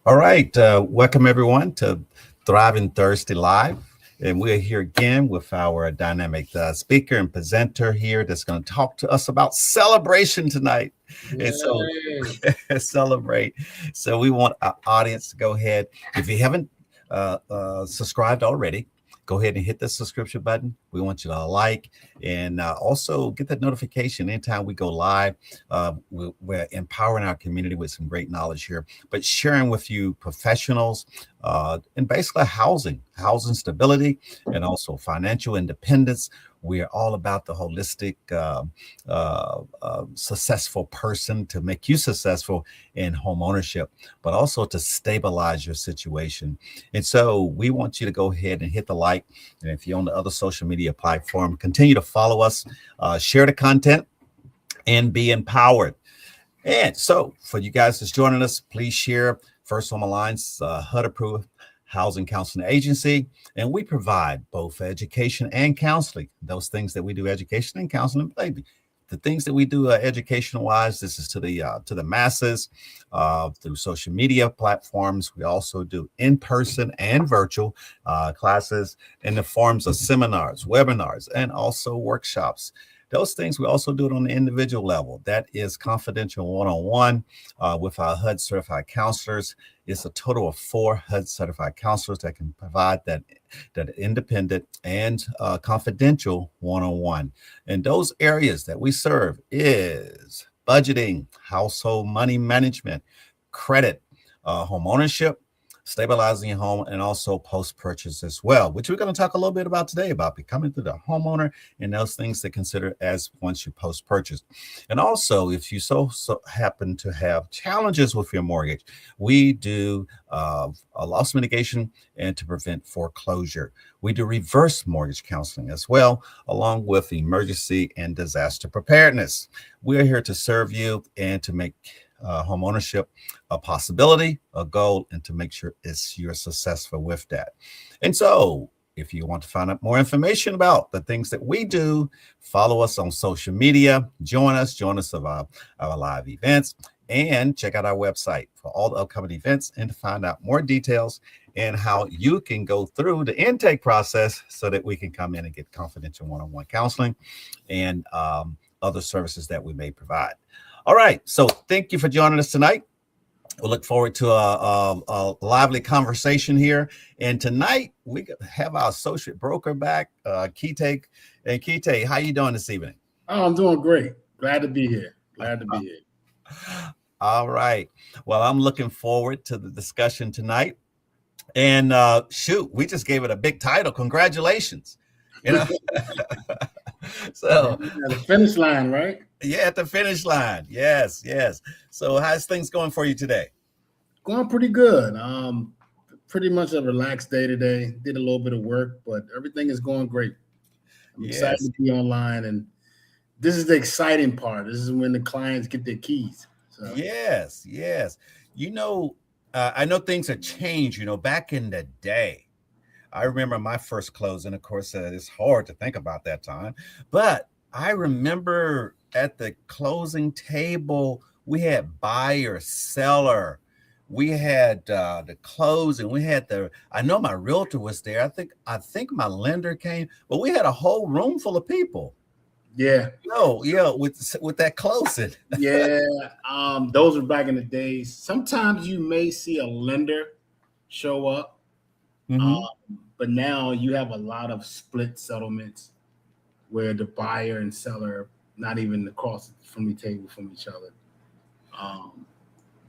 All right. Welcome everyone to Thriving Thursday Live. And we're here again with our dynamic speaker and presenter here that's going to talk to us about celebration tonight. And so Yay. celebrate. So we want our audience to go ahead. If you haven't subscribed already, go ahead and hit the subscription button. We want you to like and also get that notification anytime we go live. We're empowering our community with some great knowledge here, but sharing with you professionals and basically housing stability, and also financial independence. We are all about the holistic, successful person to make you successful in home ownership, but also to stabilize your situation. And so we want you to go ahead and hit the like. And if you're on the other social media platform, continue to follow us, share the content, and be empowered. And so, for you guys that's joining us, please share. First Home Alliance, HUD approved housing counseling agency, and we provide both education and counseling. Those things that we do, education and counseling, baby. The things that we do educational wise, this is to the masses through social media platforms. We also do in person and virtual classes in the forms of seminars, webinars, and also workshops. Those things we also do it on the individual level. That is confidential one-on-one with our HUD certified counselors. It's a total of 4 HUD certified counselors that can provide that independent and confidential one-on-one. And those areas that we serve is budgeting, household money management, credit, home ownership, stabilizing your home, and also post-purchase as well, which we're going to talk a little bit about today, about becoming the homeowner and those things to consider as once you post-purchase. And also, if you so happen to have challenges with your mortgage, we do a loss mitigation and to prevent foreclosure. We do reverse mortgage counseling as well, along with emergency and disaster preparedness. We're here to serve you and to make home ownership a possibility, a goal, and to make sure you're successful with that. And so, if you want to find out more information about the things that we do, follow us on social media, join us of our live events, and check out our website for all the upcoming events and to find out more details and how you can go through the intake process so that we can come in and get confidential one-on-one counseling and other services that we may provide. All right. So thank you for joining us tonight. We'll look forward to a lively conversation here. And tonight we have our associate broker back, Kite. And Kite, how you doing this evening? Oh, I'm doing great. Glad to be here. All right. Well, I'm looking forward to the discussion tonight. And shoot, we just gave it a big title. Congratulations. You know. So the finish line, right? Yeah, at the finish line. Yes. So how's things going for you today? Going pretty good. Pretty much a relaxed day today. Did a little bit of work, but everything is going great. I'm excited to be online, and this is the exciting part. This is when the clients get their keys. So. Yes. You know, I know things have changed. You know, back in the day, I remember my first closing. Of course, it's hard to think about that time, but I remember at the closing table, we had buyer, seller, we had the closing, we had I know my realtor was there. I think my lender came, but we had a whole room full of people. Yeah. With that closing. Yeah. Those were back in the days. Sometimes you may see a lender show up. Mm-hmm. But now you have a lot of split settlements where the buyer and seller not even across from the table from each other.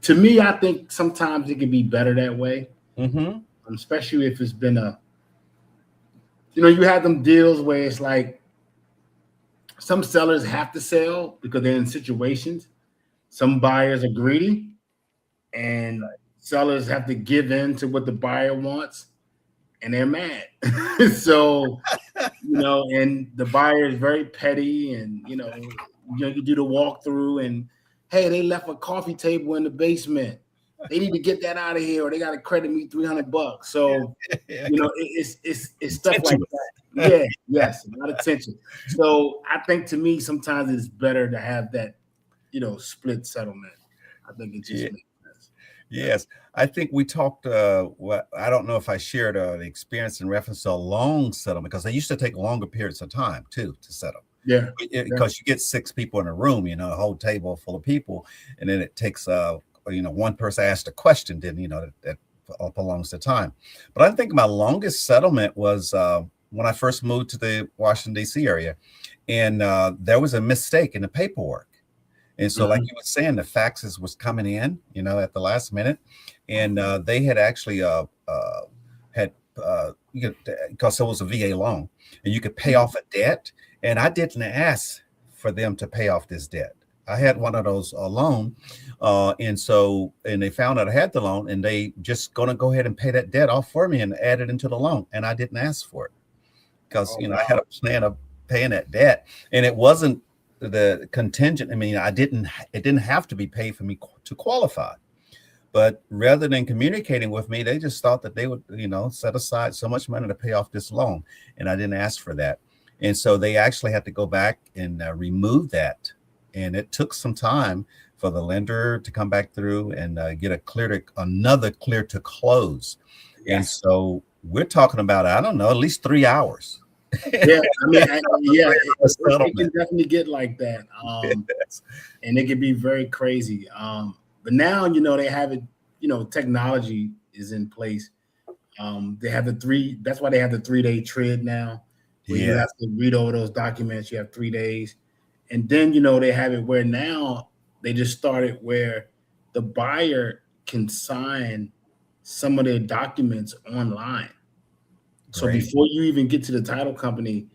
To me, I think sometimes it can be better that way, especially if it's been you have them deals where it's like some sellers have to sell because they're in situations. Some buyers are greedy and sellers have to give in to what the buyer wants. And they're mad. So, and the buyer is very petty and, you do the walkthrough and, hey, they left a coffee table in the basement. They need to get that out of here or they got to credit me $300. So, it's stuff like that. Yeah, yes, a lot of tension. So I think to me, sometimes it's better to have that, split settlement. I think it just makes sense. Yes, I think we talked. I don't know if I shared an experience in reference to a long settlement because they used to take longer periods of time too to settle. Yeah, yeah. Because you get six people in a room, a whole table full of people, and then it takes one person asked a question, then that prolongs the time. But I think my longest settlement was when I first moved to the Washington D.C. area, and there was a mistake in the paperwork. And so, like you were saying, the faxes was coming in, at the last minute, and they had actually had because it was a VA loan, and you could pay off a debt, and I didn't ask for them to pay off this debt. I had one of those loan, and they found out I had the loan, and they just gonna go ahead and pay that debt off for me and add it into the loan, and I didn't ask for it because I had a plan of paying that debt, and it wasn't the contingent. I mean, it didn't have to be paid for me to qualify, but rather than communicating with me, they just thought that they would, set aside so much money to pay off this loan. And I didn't ask for that. And so they actually had to go back and remove that. And it took some time for the lender to come back through and get another clear to close. Yes. And so we're talking about, I don't know, at least 3 hours. Yeah, I mean, it can definitely get like that, yes. And it can be very crazy. But now, they have it. Technology is in place. They have that's why they have the 3-day TRID now, where you have to read over those documents. You have 3 days, and then they have it where now they just started where the buyer can sign some of their documents online. So before you even get to the title company,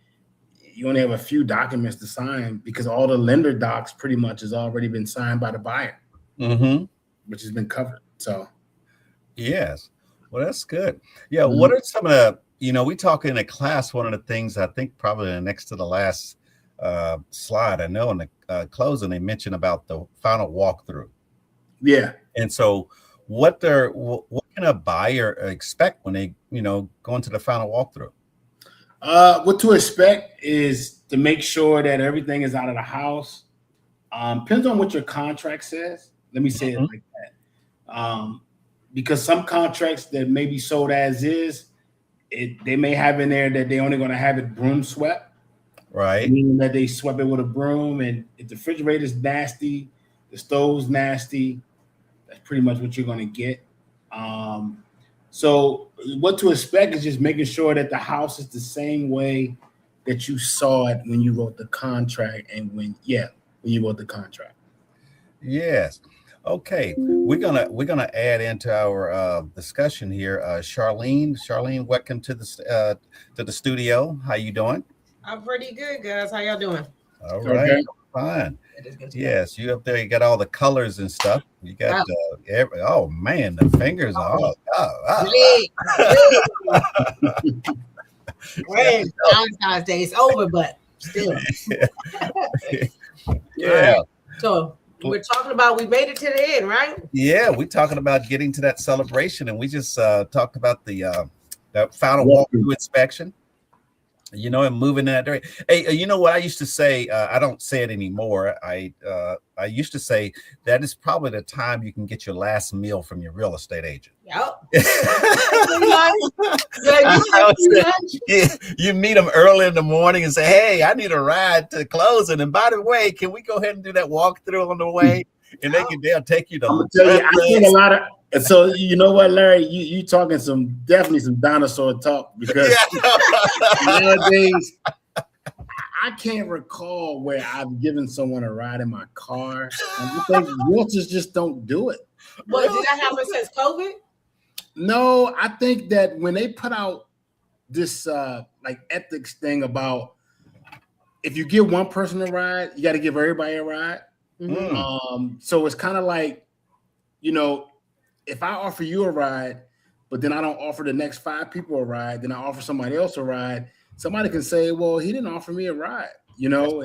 you only have a few documents to sign because all the lender docs pretty much has already been signed by the buyer, which has been covered. So, yes, well, that's good. Yeah, what are some of the, we talk in a class, one of the things I think probably next to the last slide, I know in the closing, they mentioned about the final walkthrough. Yeah. And so what can a buyer expect when they, go into the final walkthrough? What to expect is to make sure that everything is out of the house. Depends on what your contract says. Let me say it like that. Because some contracts that may be sold as is, they may have in there that they're only going to have it broom swept. Right. Meaning that they swept it with a broom, and if the refrigerator's nasty, the stove's nasty, that's pretty much what you're going to get. So what to expect is just making sure that the house is the same way that you saw it when you wrote the contract and when you wrote the contract. Yes. Okay. We're gonna add into our discussion here. Charlene, welcome to the studio. How you doing? I'm pretty good, guys. How y'all doing? All right. Okay. Fine. Yes, you up there. You got all the colors and stuff. You got oh man, the fingers are all. Valentine's Day is over, but still. Yeah. Right. So we're talking about we made it to the end, right? Yeah, we're talking about getting to that celebration, and we just talked about the final walkthrough inspection. And moving in that direction. Hey, you know what I used to say? I don't say it anymore. I used to say that is probably the time you can get your last meal from your real estate agent. Yep. You meet them early in the morning and say, "Hey, I need a ride to closing. And by the way, can we go ahead and do that walkthrough on the way?" And they'll take you to. I'm gonna tell you, I think a lot of. And so you know what, Larry, you talking definitely some dinosaur talk, because nowadays I can't recall where I've given someone a ride in my car. And I think realtors just don't do it. What, did that happen since COVID? No, I think that when they put out this ethics thing about if you give one person a ride, you got to give everybody a ride. So it's kind of like, if I offer you a ride, but then I don't offer the next 5 people a ride, then I offer somebody else a ride, somebody can say, well, he didn't offer me a ride, and then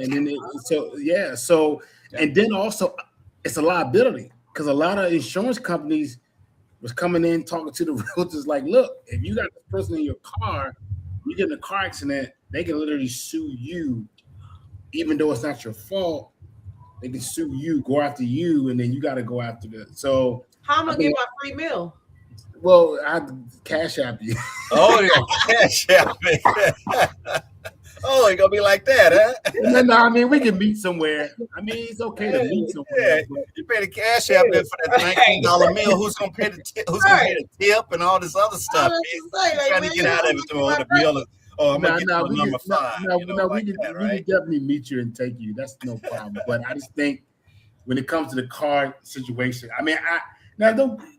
and then also it's a liability, because a lot of insurance companies was coming in talking to the realtors like, look, if you got this person in your car, you get in a car accident, they can literally sue you, even though it's not your fault. They can sue you, go after you, and then you got to go after them. So How am I gonna get my free meal? Well, I cash app you. Oh, you're cash app me. Oh, it's gonna be like that, huh? No, I mean we can meet somewhere. I mean it's okay to meet somewhere. Yeah, you pay the cash app there for that $19 meal. Who's gonna pay the tip? Who's gonna pay the tip and all this other stuff? Trying to get out of it to order the meal. Oh, I'm gonna get to number 5. We can definitely meet you and take you. That's no problem. But I just think when it comes to the car situation, I mean,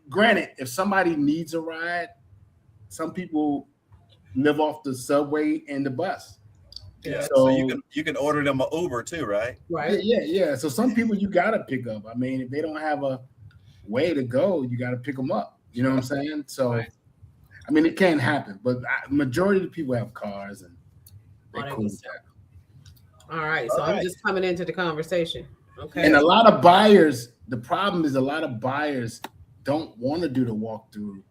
granted, if somebody needs a ride, some people live off the subway and the bus. Yeah, so you can order them an Uber too, right? Right. Yeah. So some people you gotta pick up. I mean, if they don't have a way to go, you gotta pick them up. You know what I'm saying? So, I mean, it can happen, but majority of the people have cars and they're cool with that. All right, so I'm just coming into the conversation. Okay. And a lot of buyers, the problem is a lot of buyers don't want to do the walkthrough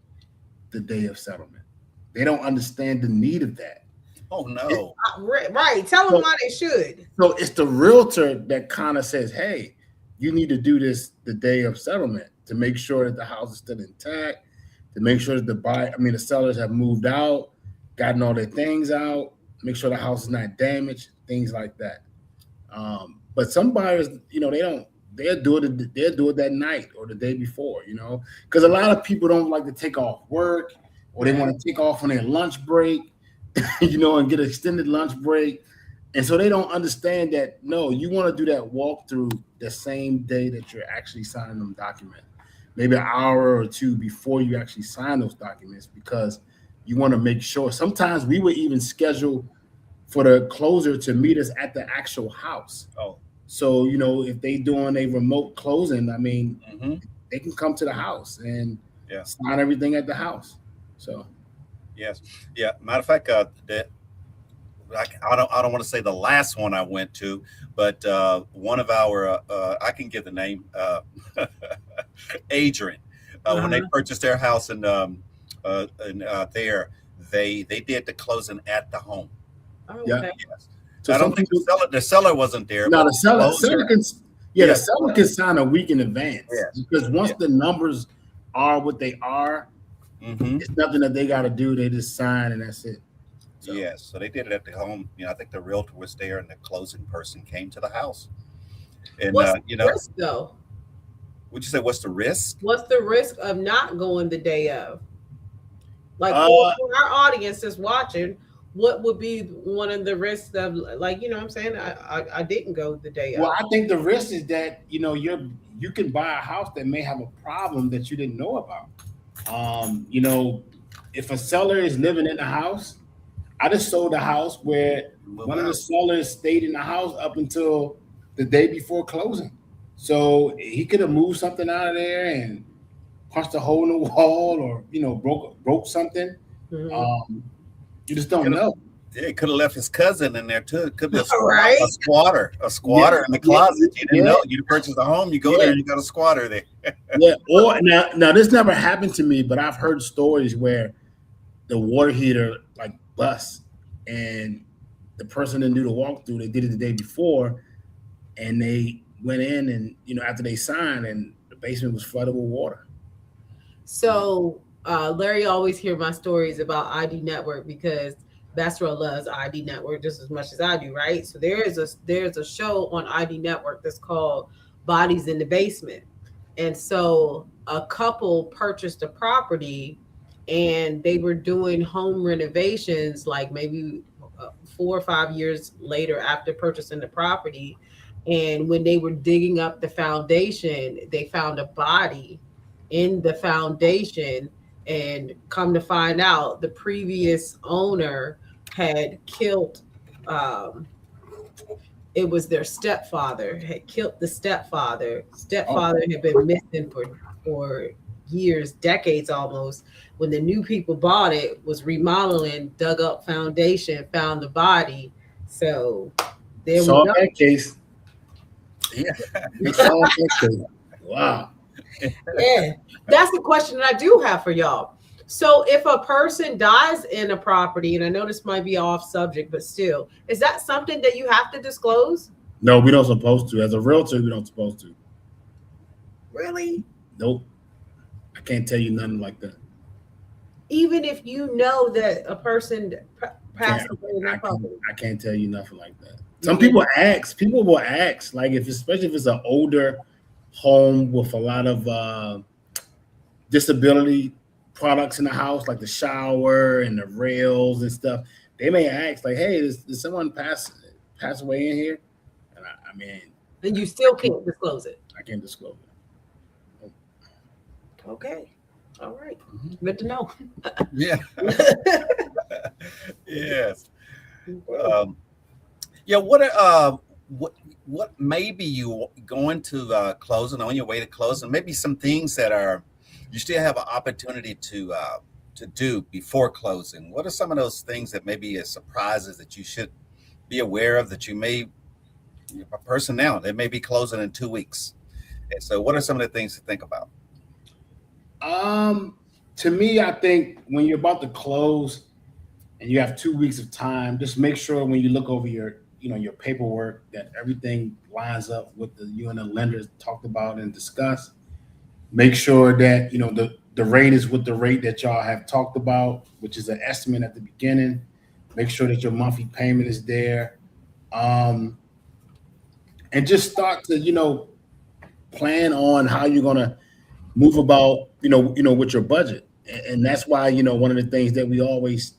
the day of settlement. They don't understand the need of that. Oh no! Right. Tell them why they should. So it's the realtor that kind of says, "Hey, you need to do this the day of settlement to make sure that the house is still intact, to make sure that the sellers have moved out, gotten all their things out, make sure the house is not damaged, things like that." But some buyers, they'll do it that night or the day before, because a lot of people don't like to take off work or they want to take off on their lunch break. And get an extended lunch break. And so they don't understand that, no, you want to do that walkthrough the same day that you're actually signing them documents, maybe an hour or two before you actually sign those documents, because you want to make sure. Sometimes we would even schedule for the closer to meet us at the actual house. Oh. So, if they doing a remote closing, I mean, they can come to the house and sign everything at the house. So. Yes. Yeah. Matter of fact, I don't want to say the last one I went to, but one of our I can give the name Adrian. When they purchased their house and there, they did the closing at the home. Oh, okay. Yes. So I don't think the seller wasn't there. No, the seller can sign a week in advance. Yes. Because once the numbers are what they are. It's nothing that they got to do. They just sign and that's it. So. Yes, so they did it at the home. I think the realtor was there and the closing person came to the house. And what's the risk though? Would you say what's the risk? What's the risk of not going the day of? Like for our audience that's watching, what would be one of the risks of, like, what I'm saying? I didn't go the day of. Well, I think the risk is that you can buy a house that may have a problem that you didn't know about. If a seller is living in the house, I just sold a house where one of the sellers stayed in the house up until the day before closing. So he could have moved something out of there and punched a hole in the wall or, broke something. You just don't know. Yeah, he could have left his cousin in there too. It could be a squatter in the closet. You didn't know. You purchased a home, you go there and you got a squatter there. Or now this never happened to me, but I've heard stories where the water heater like busts and the person didn't do the walkthrough. They did it the day before and they went in and, after they signed, and the basement was flooded with water. So Larry always hear my stories about ID Network because Bastrel loves ID Network just as much as I do, right? So there's a show on ID Network that's called Bodies in the Basement. And so a couple purchased a property and they were doing home renovations like maybe 4 or 5 years later after purchasing the property. And when they were digging up the foundation, they found a body in the foundation, and come to find out the previous owner had killed, it was their stepfather, had killed the stepfather. Stepfather had been missing for years, decades almost. When the new people bought it, was remodeling, dug up foundation, found the body. So there we go. That case. Yeah. Wow. Yeah, that's the question that I do have for y'all. So if a person dies in a property, and I know this might be off subject, but still, is that something that you have to disclose? No, we don't supposed to. As a realtor, we don't supposed to. Really? Nope. I can't tell you nothing like that. Even if you know that a person passed away in that property. I can't tell you nothing like that. Some people ask. People will ask, like especially if it's an older home with a lot of disability products in the house, like the shower and the rails and stuff. They may ask, like, "Hey, did someone pass away in here?" And I mean, and you still can't disclose it. I can't disclose it. Okay. All right. Good to know. Yeah. Yes. Yeah. What maybe you going to closing, on your way to closing, maybe some things that are you still have an opportunity to do before closing. What are some of those things that maybe are surprises that you should be aware of, that you may, a person now they may be closing in 2 weeks, and so what are some of the things to think about? To me, I think when you're about to close and you have 2 weeks of time, just make sure when you look over your paperwork that everything lines up with you and the lenders talked about and discussed. Make sure that the rate is with the rate that y'all have talked about, which is an estimate at the beginning. Make sure that your monthly payment is there, and just start to plan on how you're gonna move about with your budget. And that's why one of the things that we always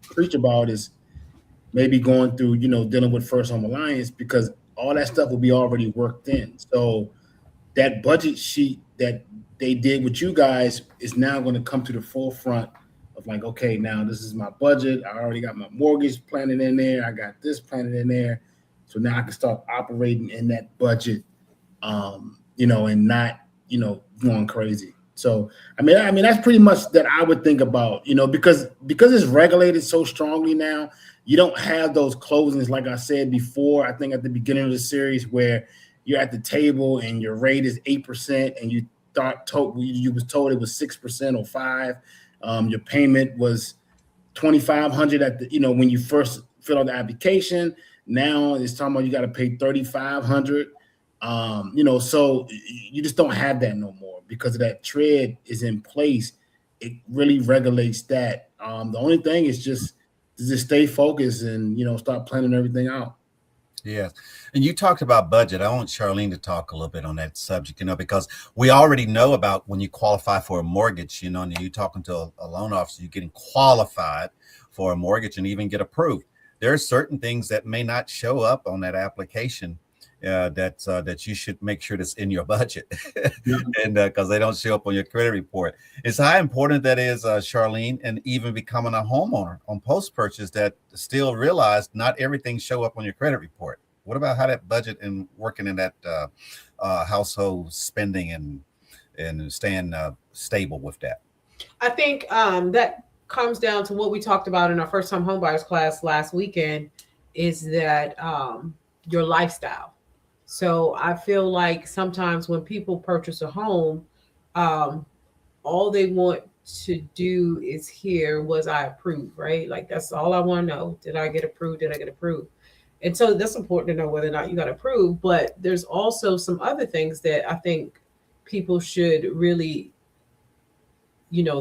preach about is maybe going through dealing with First Home Alliance, because all that stuff will be already worked in. So that budget sheet that they did with you guys is now going to come to the forefront of like, okay, now this is my budget. I already got my mortgage planted in there. I got this planted in there. So now I can start operating in that budget, and not, going crazy. So, I mean, that's pretty much that I would think about, because it's regulated so strongly now. You don't have those closings, like I said before, I think at the beginning of the series, where you're at the table and your rate is 8% and you was told it was 6% or 5%. Your payment was $2,500 at the, when you first fill out the application. Now it's talking about you got to pay $3,500. So you just don't have that no more because of that TRED is in place. It really regulates that. The only thing is just stay focused and, start planning everything out. Yes. And you talked about budget. I want Charlene to talk a little bit on that subject, because we already know about when you qualify for a mortgage, and you're talking to a loan officer, you're getting qualified for a mortgage and even get approved. There are certain things that may not show up on that application that you should make sure that's in your budget, and because they don't show up on your credit report. It's how important that is, Charlene, and even becoming a homeowner on post-purchase, that still realize not everything show up on your credit report. What about how that budget and working in that household spending and staying stable with that? I think that comes down to what we talked about in our first-time homebuyers class last weekend, is that your lifestyle. So I feel like sometimes when people purchase a home, all they want to do is hear, was I approved, right? Like, that's all I want to know. Did I get approved? Did I get approved? And so that's important to know whether or not you got approved. But there's also some other things that I think people should really,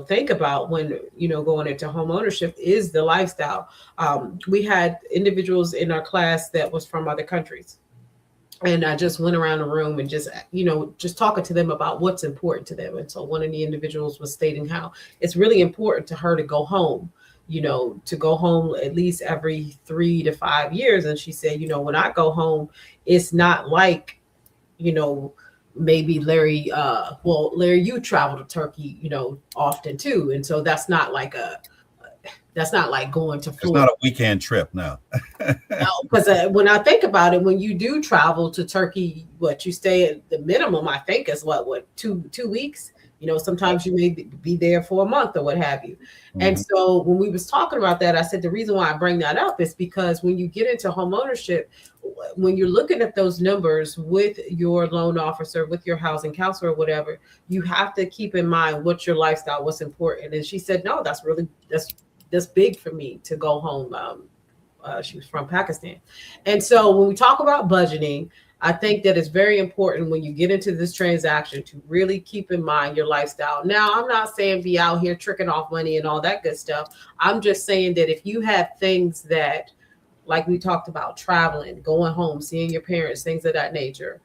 think about when, going into home ownership, is the lifestyle. We had individuals in our class that was from other countries. And I just went around the room and just talking to them about what's important to them. And so one of the individuals was stating how it's really important to her to go home, to go home at least every 3 to 5 years. And she said, when I go home, it's not like, maybe Larry, Larry, you travel to Turkey, often too. And so that's not like going to Florida. It's not a weekend trip, no. No, because when I think about it, when you do travel to Turkey, you stay at the minimum, I think, is two weeks. Sometimes you may be there for a month or what have you. Mm-hmm. And so when we was talking about that, I said the reason why I bring that up is because when you get into home ownership, when you're looking at those numbers with your loan officer, with your housing counselor or whatever, you have to keep in mind what's your lifestyle, what's important. And she said, no, that's big for me to go home. She was from Pakistan. And so when we talk about budgeting, I think that it's very important when you get into this transaction to really keep in mind your lifestyle. Now, I'm not saying be out here tricking off money and all that good stuff. I'm just saying that if you have things that, like we talked about, traveling, going home, seeing your parents, things of that nature,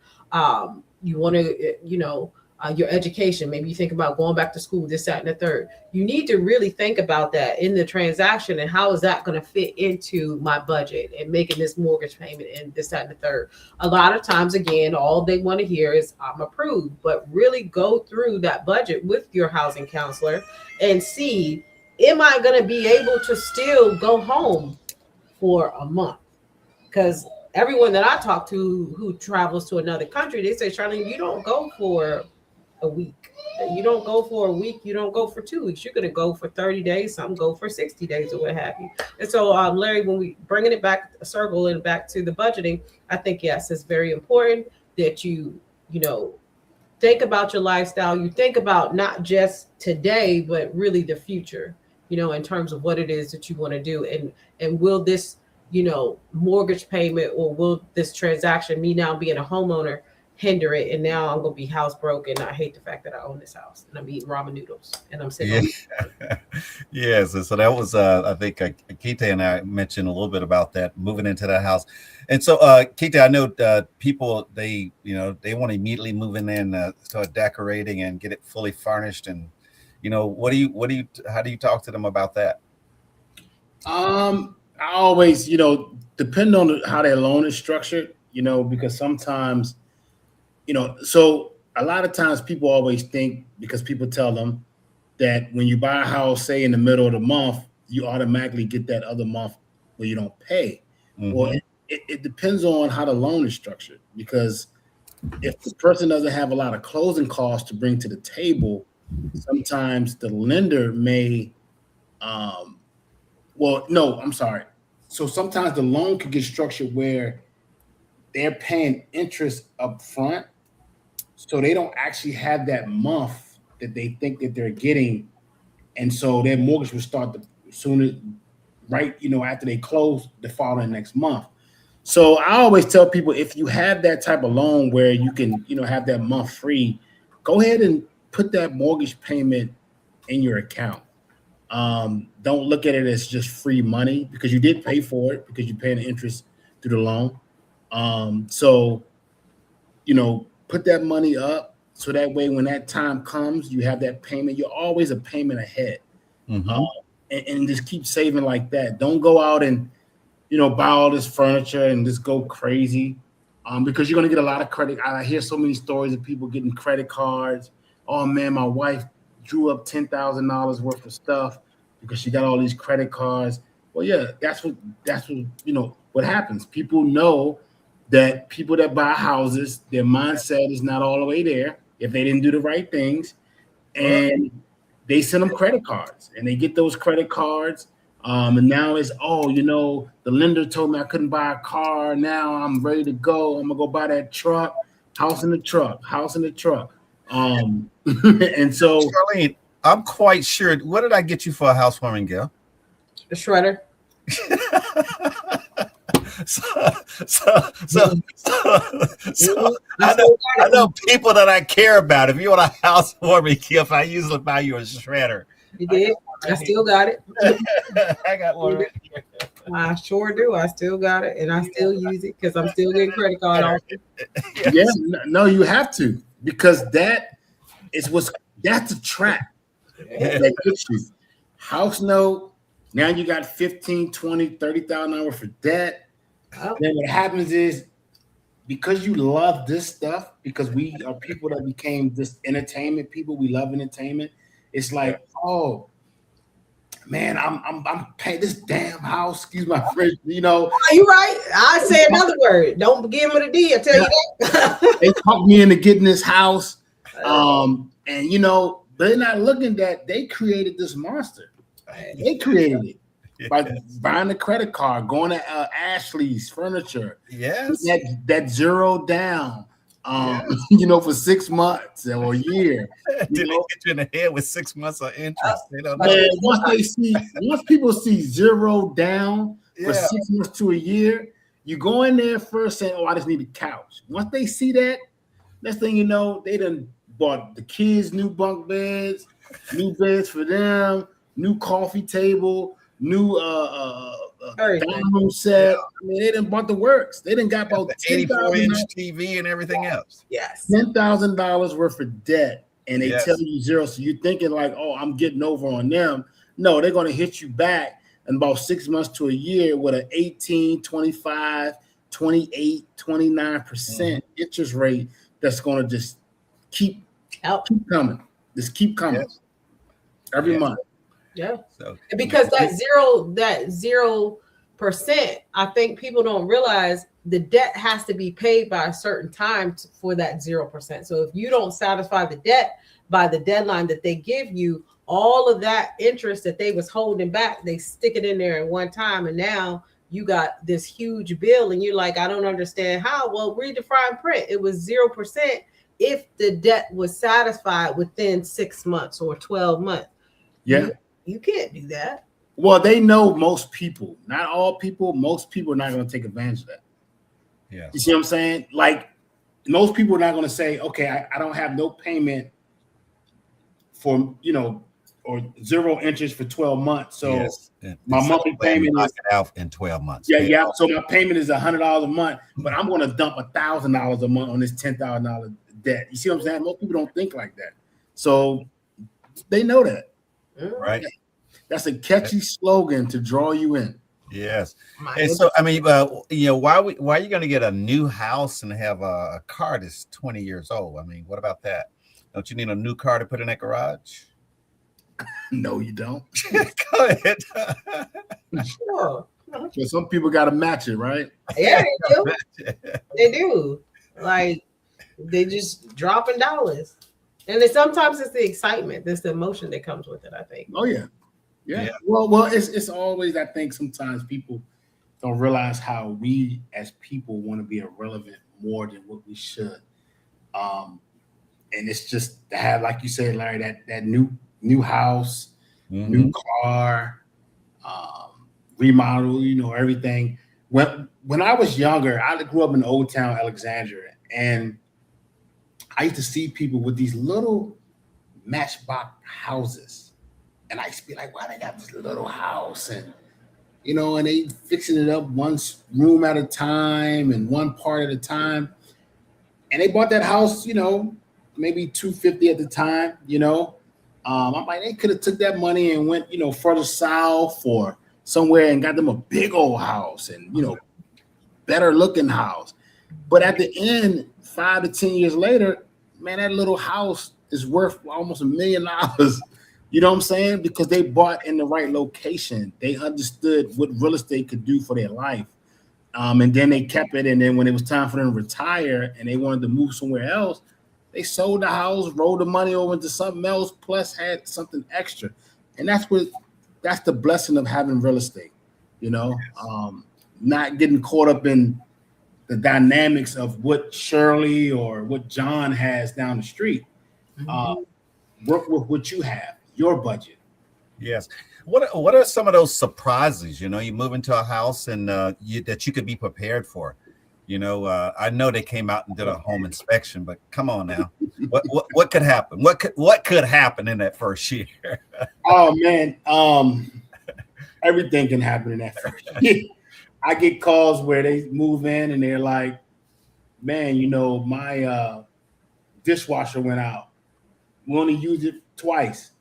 you want to, your education, maybe you think about going back to school, this, that, and the third. You need to really think about that in the transaction and how is that going to fit into my budget and making this mortgage payment and this, that, and the third. A lot of times, again, all they want to hear is I'm approved, but really go through that budget with your housing counselor and see, am I going to be able to still go home for a month? Because everyone that I talk to who travels to another country, they say, Charlene, you don't go for a week. You don't go for a week. You don't go for 2 weeks. You're going to go for 30 days. Some go for 60 days or what have you. And so, Larry, when we bringing it back, circle and back to the budgeting, I think, yes, it's very important that you think about your lifestyle. You think about not just today, but really the future, in terms of what it is that you want to do. And will this, mortgage payment, or will this transaction, me now being a homeowner, hinder it? And now I'm gonna be house broke, and I hate the fact that I own this house and I'm eating ramen noodles and I'm sitting Yes, and so that was I think Kite and I mentioned a little bit about that, moving into that house. And so Kite, I know people, they want to immediately move in and start decorating and get it fully furnished, and how do you talk to them about that? I always depend on how their loan is structured, because sometimes so a lot of times people always think, because people tell them that when you buy a house, say in the middle of the month, you automatically get that other month where you don't pay. Mm-hmm. Well, it depends on how the loan is structured, because if the person doesn't have a lot of closing costs to bring to the table, sometimes the lender may, So sometimes the loan could get structured where they're paying interest up front, so they don't actually have that month that they think that they're getting, and so their mortgage will start after they close the following next month. So I always tell people, if you have that type of loan where you can have that month free, go ahead and put that mortgage payment in your account. Don't look at it as just free money, because you did pay for it, because you're paying the interest through the loan. So put that money up, so that way when that time comes, you have that payment. You're always a payment ahead. Mm-hmm. And just keep saving like that. Don't go out and buy all this furniture and just go crazy, because you're going to get a lot of credit. I hear so many stories of people getting credit cards. Oh man, my wife drew up $10,000 worth of stuff because she got all these credit cards. Well, yeah, that's what happens. People know that people that buy houses, their mindset is not all the way there if they didn't do the right things, and they send them credit cards, and they get those credit cards. And now it's, the lender told me I couldn't buy a car. Now I'm ready to go. I'm gonna go buy that truck, house in the truck. And so, Charlene, I'm quite sure. What did I get you for a housewarming, Gail? A shredder. So I know people that I care about. If you want a housewarming gift, I usually buy you a shredder. You did? I still got it. I got one right here. I sure do. I still got it, and I still use it because I'm still getting credit card offers. Yes. Yeah, no, you have to, because that's a trap that gets you. House note. Now you got 15, 20, 30,000 hours for debt. Oh. Then what happens is, because you love this stuff, because we are people that became this entertainment people, we love entertainment. It's like, oh man, I'm paying this damn house. Excuse my French, Are you right? I say another word. Don't give them a D. I tell you that. They talked me into getting this house, and they're not looking that they created this monster. They created it by buying a credit card, going to Ashley's Furniture. Yes, that zero down. For 6 months or a year. Did they get you in the head with 6 months of interest? They don't once people see zero down for 6 months to a year, You go in there first saying, "Oh, I just need a couch." Once they see that, next thing you know, they done bought the kids new bunk beds, new beds for them, new coffee table, new dining room set. Yeah. I mean, they done bought the works. They done got about the 84-inch TV and everything else. Yes, $10,000 worth of debt, and they tell you zero. So you're thinking like, "Oh, I'm getting over on them." No, they're going to hit you back in about 6 months to a year with an 18, 25, 28, 29% interest rate that's going to just keep coming. Just keep coming every month. Yeah. So, because that 0%, I think people don't realize the debt has to be paid by a certain time for that 0%. So if you don't satisfy the debt by the deadline that they give you, all of that interest that they was holding back, they stick it in there at one time, and now you got this huge bill, and you're like, I don't understand how. Well, read the fine print. It was 0% if the debt was satisfied within 6 months or 12 months. Yeah, you can't do that. Well, they know most people, not all people. Most people are not going to take advantage of that. Yeah, you see what I'm saying? Like, most people are not going to say, "Okay, I don't have no payment for or zero interest for 12 months. So my monthly payment is out in 12 months. Yeah. So my payment is $100 a month, but I'm going to dump $1,000 a month on this $10,000 debt." You see what I'm saying? Most people don't think like that. So they know that. Right. That's a catchy slogan to draw you in. Yes. And so, I mean, why are you going to get a new house and have a car that's 20 years old? I mean, what about that? Don't you need a new car to put in that garage? No, you don't. Go ahead. Sure. So some people got to match it, right? Yeah, they do. They do. Like, they just dropping dollars. And sometimes it's the excitement, there's the emotion that comes with it, I think. Oh, yeah. Well, it's always, I think sometimes people don't realize how we as people want to be irrelevant more than what we should. And it's just to have, like you said, Larry, that new house, new car, remodel, everything. When I was younger, I grew up in Old Town Alexandria, and I used to see people with these little matchbox houses. And I used to be like, "Why they got this little house?" And, and they fixing it up one room at a time and one part at a time. And they bought that house, maybe $250 at the time, I'm like, they could have took that money and went, further south or somewhere and got them a big old house and, better looking house. But at the end, 5 to 10 years later, man, that little house is worth almost $1 million. You know what I'm saying? Because they bought in the right location. They understood what real estate could do for their life. And then they kept it. And then when it was time for them to retire and they wanted to move somewhere else, they sold the house, rolled the money over into something else, plus had something extra. And that's the blessing of having real estate, not getting caught up in the dynamics of what Shirley or what John has down the street. Work with what you have, your budget. Yes. What are some of those surprises? You move into a house and that you could be prepared for. I know they came out and did a home inspection, but come on now, what could happen? What could happen in that first year? Oh man, everything can happen in that first year. I get calls where they move in and they're like, "Man, my dishwasher went out. We only used it twice."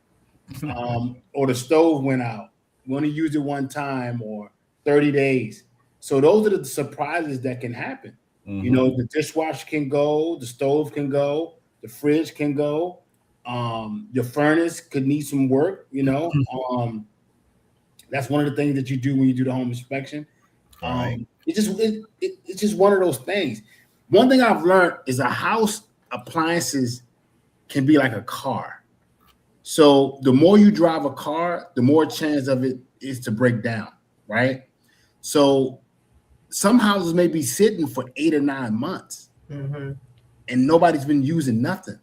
Or the stove went out. We only used it one time, or 30 days. So those are the surprises that can happen. The dishwasher can go, the stove can go, the fridge can go, your furnace could need some work. That's one of the things that you do when you do the home inspection. It's just one of those things. One thing I've learned is a house appliances can be like a car. So the more you drive a car, the more chance of it is to break down, right? So some houses may be sitting for 8 or 9 months and nobody's been using nothing.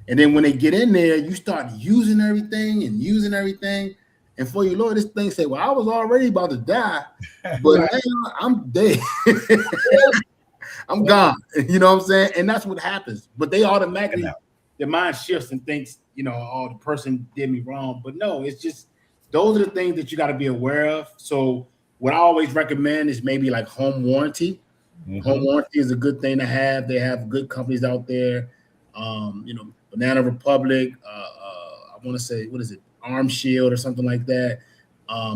And then when they get in there, you start using everything. And for you, Lord, this thing say, well, I was already about to die, but now I'm dead. I'm gone. You know what I'm saying? And that's what happens. But they automatically, their mind shifts and thinks, oh, the person did me wrong. But no, it's just, those are the things that you got to be aware of. So what I always recommend is maybe like home warranty. Mm-hmm. Home warranty is a good thing to have. They have good companies out there. Banana Republic, I want to say, what is it? Arm Shield or something like that.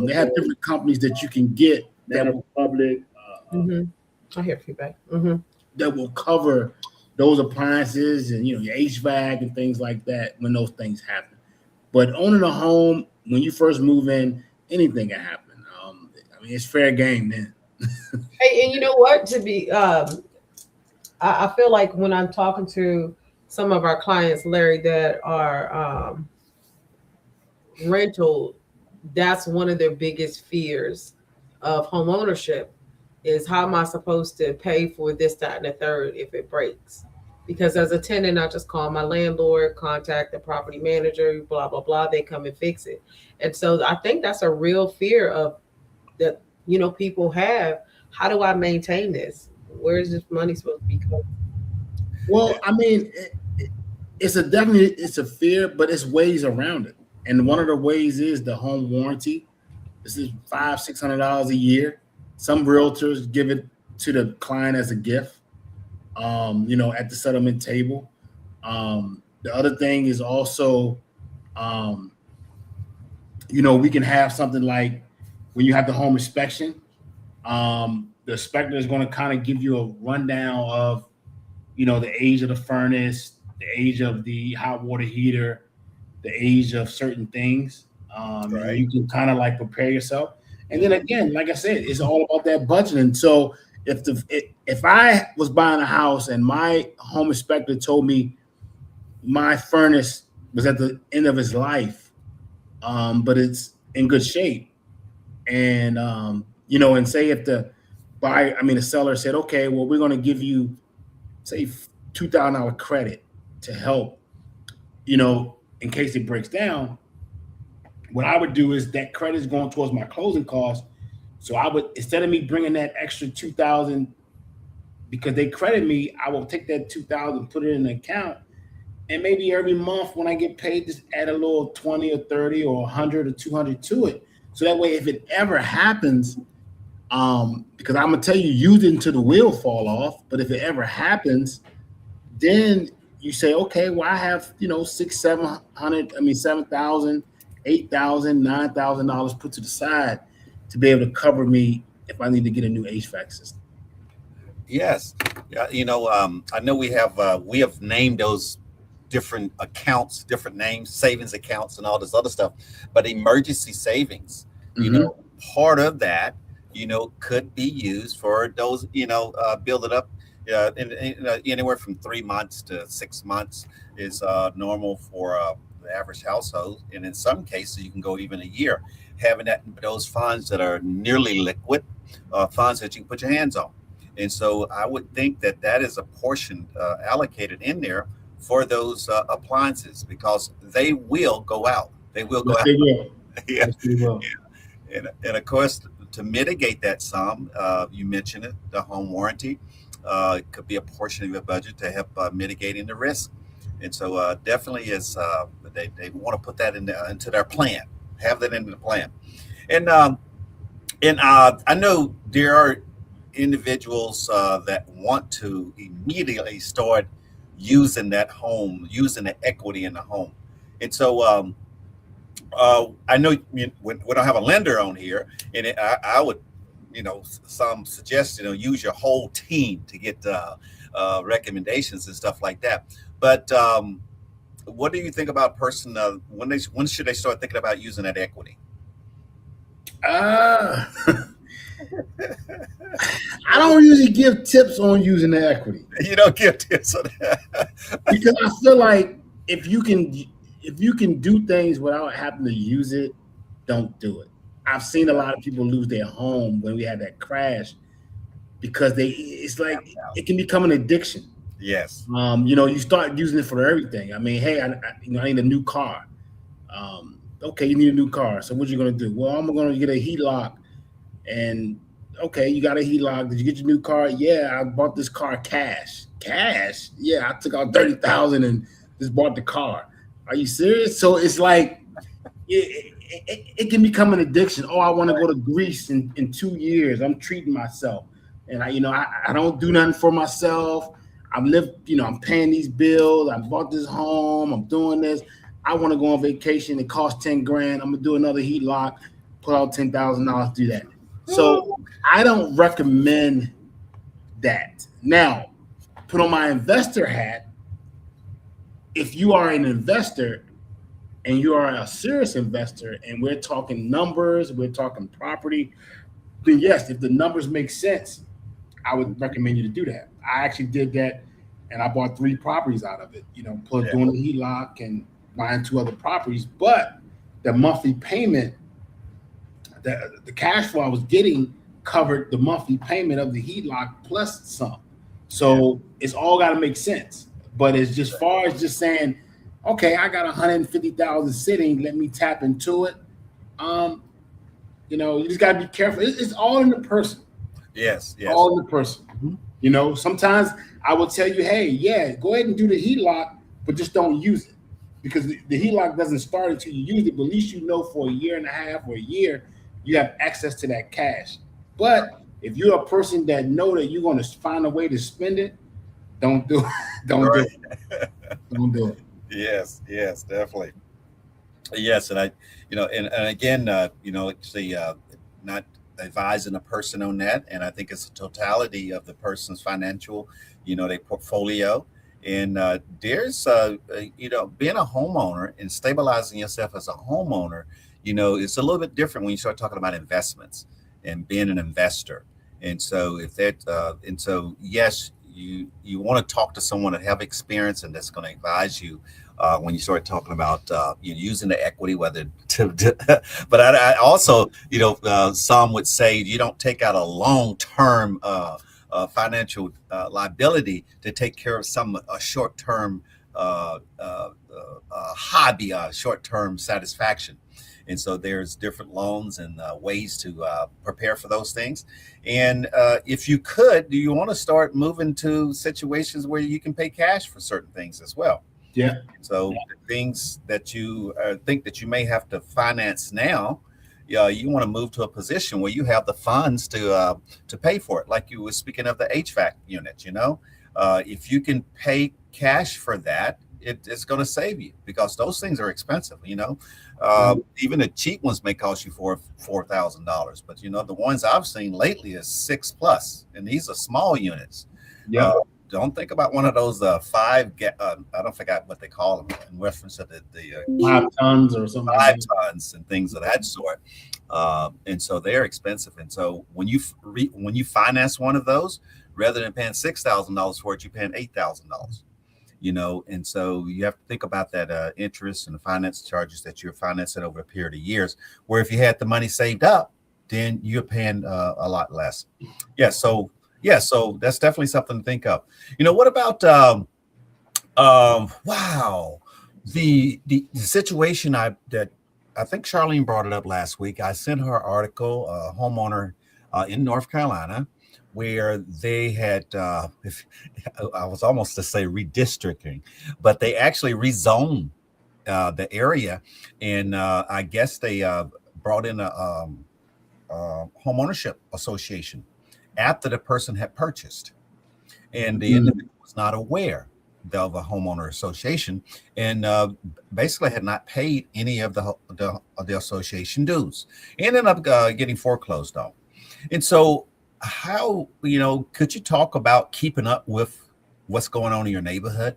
They have different companies that you can get. Banana Republic. I hear feedback. That will cover those appliances and your HVAC and things like that when those things happen. But owning a home, when you first move in, anything can happen. It's fair game then. Hey, and you know what? To be, I feel like when I'm talking to some of our clients, Larry, that are rental, that's one of their biggest fears of home ownership is how am I supposed to pay for this, that, and the third if it breaks? Because as a tenant, I just call my landlord, contact the property manager, blah, blah, blah. They come and fix it. And so I think that's a real fear of that, people have. How do I maintain this? Where is this money supposed to be going? Well, it's a fear, but it's ways around it. And one of the ways is the home warranty. This is $500-$600 a year. Some realtors give it to the client as a gift, at the settlement table. The other thing is also, we can have something like when you have the home inspection, the inspector is going to kind of give you a rundown of, the age of the furnace, the age of the hot water heater, the age of certain things. Right. You can kind of like prepare yourself. And then again, like I said, it's all about that budgeting. So if I was buying a house and my home inspector told me my furnace was at the end of its life, but it's in good shape, and and say if the seller said, okay, well, we're going to give you say $2,000 credit to help, in case it breaks down. What I would do is that credit is going towards my closing costs. So I would, instead of me bringing that extra $2,000 because they credit me, I will take that $2,000, put it in an account, and maybe every month when I get paid, just add a little 20 or 30 or 100 or 200 to it. So that way, if it ever happens, because I'm gonna tell you, use it until the wheel fall off. But if it ever happens, then you say, okay, well, I have $7,000, $8,000, $9,000 put to the side to be able to cover me if I need to get a new HVAC system. Yes, yeah. I know we have named those different accounts, different names, savings accounts, and all this other stuff. But emergency savings, part of that, could be used for those, build it up. Anywhere from 3 months to 6 months is normal for the average household, and in some cases you can go even a year. Having those funds that are nearly liquid, funds that you can put your hands on, and so I would think that is a portion allocated in there for those appliances because they will go out. They will go out. They will. Yeah. Yes, they will. And of course, to mitigate that sum, you mentioned it, the home warranty. It could be a portion of your budget to help mitigating the risk. And so definitely is they want to put that into their plan, have that into the plan. And I know there are individuals that want to immediately start using that home, using the equity in the home. And so I know we don't have a lender on here, and I would, some suggest, use your whole team to get recommendations and stuff like that. But what do you think about a person? When should they start thinking about using that equity? I don't usually give tips on using the equity. You don't give tips on that because I feel like if you can do things without having to use it, don't do it. I've seen a lot of people lose their home when we had that crash because it's like it can become an addiction. Yes. You start using it for everything. Hey, I need a new car. okay, you need a new car. So what you gonna do? Well, I'm gonna get a heat lock. And okay, you got a heat lock. Did you get your new car? Yeah, I bought this car cash. Cash? Yeah, I took out 30,000 and just bought the car. Are you serious? So it's like it can become an addiction. Oh, I want to go to Greece in 2 years. I'm treating myself, and I don't do nothing for myself. I'm paying these bills. I bought this home. I'm doing this. I want to go on vacation. It costs 10 grand. I'm gonna do another heat lock, put out $10,000 to do that. So I don't recommend that. Now, put on my investor hat. If you are an investor and you are a serious investor and we're talking numbers, we're talking property, then yes, if the numbers make sense, I would recommend you to do that. I actually did that, and I bought 3 properties out of it, doing the heat lock and buying 2 other properties. But the monthly payment, the cash flow I was getting covered the monthly payment of the heat lock plus some. So it's all got to make sense. But it's just far as just saying, okay, I got 150,000 sitting, let me tap into it. You just got to be careful. It's all in the person. Yes. All in the person. Mm-hmm. Sometimes I will tell you, hey, yeah, go ahead and do the heat lock, but just don't use it, because the heat lock doesn't start until you use it. But at least for a year and a half or a year, you have access to that cash. But if you're a person that know that you're going to find a way to spend it, don't do it. Don't do it. Yes, definitely. Yes, and and again, not advising a person on that, and I think it's a totality of the person's financial, their portfolio. And there's, being a homeowner and stabilizing yourself as a homeowner, it's a little bit different when you start talking about investments and being an investor. And so yes, you want to talk to someone that have experience and that's going to advise you when you start talking about using the equity, whether but I also, some would say you don't take out a long-term financial liability to take care of a short-term hobby, short-term satisfaction. And so there's different loans and ways to prepare for those things. And if you could, do you want to start moving to situations where you can pay cash for certain things as well? Yeah. So the things that you think that you may have to finance now, you want to move to a position where you have the funds to pay for it. Like you were speaking of the HVAC unit, if you can pay cash for that, it's going to save you, because those things are expensive. Even the cheap ones may cost you $4,000, but the ones I've seen lately is $6+, and these are small units. Yeah. Don't think about one of those I don't forget what they call them in reference to the 5 tons or something. 5 tons and things of that sort. And so they're expensive. And so when you finance one of those, rather than paying $6,000 for it, you're paying $8,000. And so you have to think about that interest and the finance charges that you're financing over a period of years, where if you had the money saved up, then you're paying a lot less. So that's definitely something to think of. What about the situation that I think Charlene brought it up last week. I sent her an article, a homeowner in North Carolina, where they had, I was almost to say redistricting, but they actually rezoned the area. And I guess they brought in a homeownership association after the person had purchased. And the individual was not aware of a homeowner association, and basically had not paid any of the association dues, and ended up getting foreclosed on. And so how, could you talk about keeping up with what's going on in your neighborhood?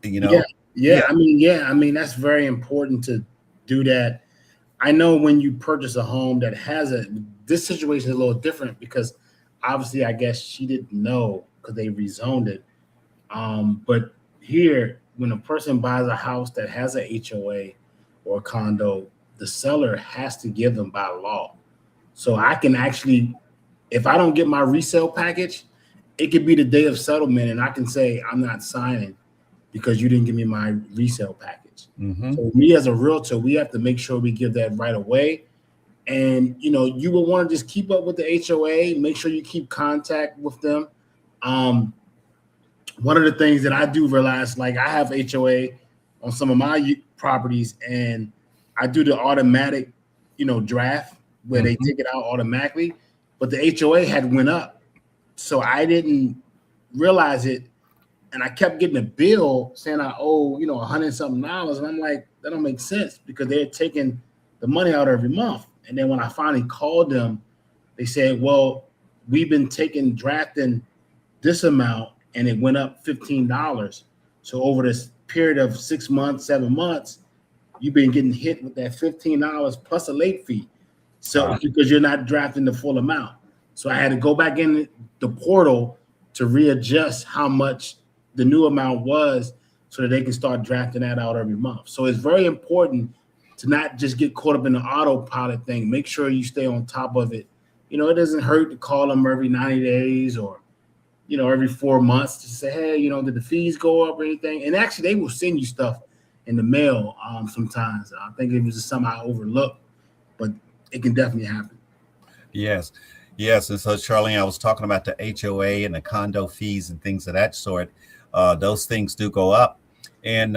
Yeah. I mean, that's very important to do that. I know when you purchase a home that has this situation is a little different, because obviously I guess she didn't know because they rezoned it. But here, when a person buys a house that has a HOA or a condo, the seller has to give them by law. So I can actually, if I don't get my resale package, it could be the day of settlement, and I can say I'm not signing because you didn't give me my resale package. insurance. So me as a realtor, we have to make sure we give that right away. And, you know, you will want to just keep up with the HOA, make sure you keep contact with them. One of the things that I do realize, like I have HOA on some of my properties, and I do the automatic, you know, draft where they take it out automatically, but the HOA had went up. So I didn't realize it. And I kept getting a bill saying I owe, you know, $100-something. And I'm like, that don't make sense because they're taking the money out every month. And then when I finally called them, they said, well, we've been drafting this amount and it went up $15. So over this period of 6 months, 7 months, you've been getting hit with that $15 plus a late fee. So because you're not drafting the full amount. So I had to go back in the portal to readjust how much the new amount was so that they can start drafting that out every month. So it's very important to not just get caught up in the autopilot thing. Make sure you stay on top of it. You know, it doesn't hurt to call them every 90 days or, you know, every 4 months to say, hey, you know, did the fees go up or anything? And actually, they will send you stuff in the mail sometimes. I think it was just something I overlooked, but it can definitely happen. Yes. Yes. And so, Charlene, I was talking about the HOA and the condo fees and things of that sort. Those things do go up. And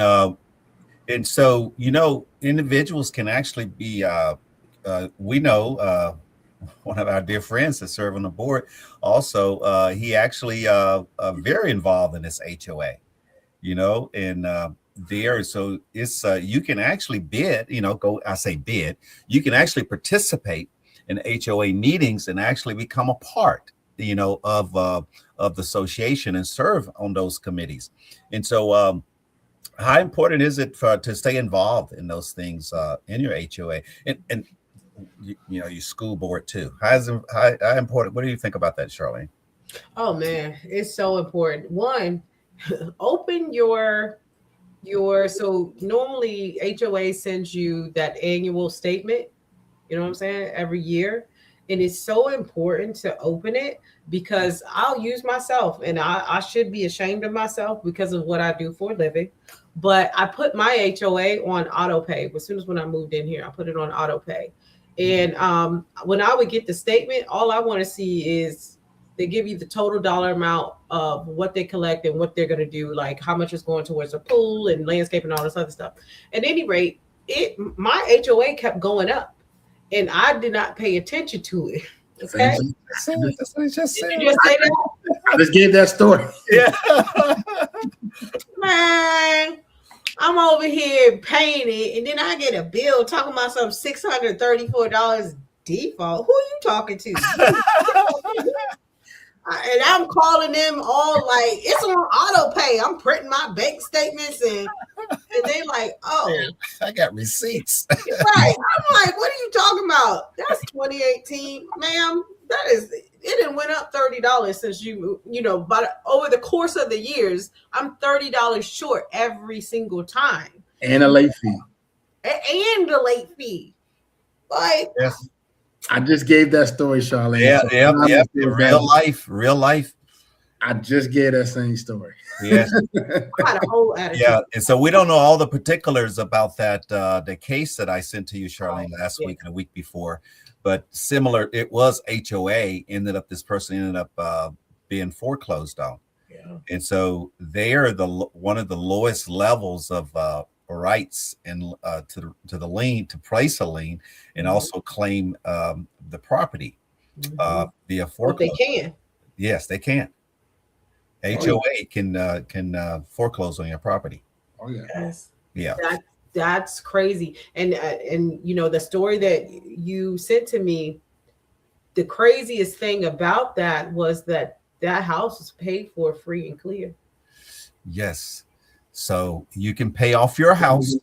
so, you know, individuals can actually be, we know one of our dear friends that serve on the board also, he actually very involved in this HOA, you know, and there. So it's you can actually bid, you know, you can actually participate in HOA meetings and actually become a part, you know, of the association and serve on those committees. And so how important is it to stay involved in those things in your HOA and you know, your school board too? How important? What do you think about that, Charlene? Oh man, it's so important. One, open your so normally HOA sends you that annual statement, you know what I'm saying, every year. And it's so important to open it because I'll use myself and I should be ashamed of myself because of what I do for a living. But I put my HOA on auto pay. As soon as when I moved in here, I put it on auto pay. And when I would get the statement, all I want to see is they give you the total dollar amount of what they collect and what they're going to do, like how much is going towards a pool and landscape and all this other stuff. At any rate, my HOA kept going up and I did not pay attention to it. Okay. That's what he just said. Did you just say that? I just gave that story. Yeah. Man, I'm over here paying it, and then I get a bill talking about some $634 default. Who are you talking to? And I'm calling them all like it's on auto pay. I'm printing my bank statements and they like, oh, I got receipts. Right. I'm like, what are you talking about? That's 2018, ma'am. That is, it didn't went up $30 since you know, but over the course of the years, I'm $30 short every single time. And a late fee. And the late fee. Like, yes. I just gave that story, Charlene. Yeah. Real life. I just gave that same story. Yeah. Got a whole attitude. Yeah. And so we don't know all the particulars about that, the case that I sent to you, Charlene, last week and a week before, but similar, it was HOA this person ended up being foreclosed on. Yeah. And so they are one of the lowest levels of rights and to the lien, to place a lien and also claim the property via foreclosure. They can. Yes, they can. HOA can foreclose on your property. Oh yeah. Yes. Yeah. That's crazy. And you know, the story that you sent to me, the craziest thing about that was that house was paid for free and clear. Yes. So you can pay off your house.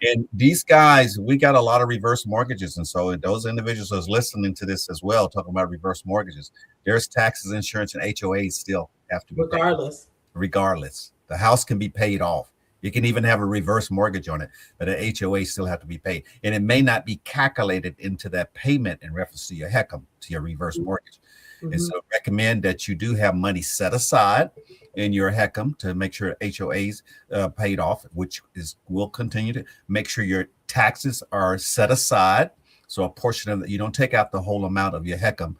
And these guys, we got a lot of reverse mortgages. And so those individuals who's listening to this as well, talking about reverse mortgages, there's taxes, insurance, and HOAs still have to be regardless. Paid. Regardless. The house can be paid off You can even have a reverse mortgage on it, but an HOA still have to be paid. And it may not be calculated into that payment in reference to your HECM, to your reverse mortgage. And so recommend that you do have money set aside in your HECM to make sure HOAs paid off, which will continue to make sure your taxes are set aside. So a portion of it, you don't take out the whole amount of your HECM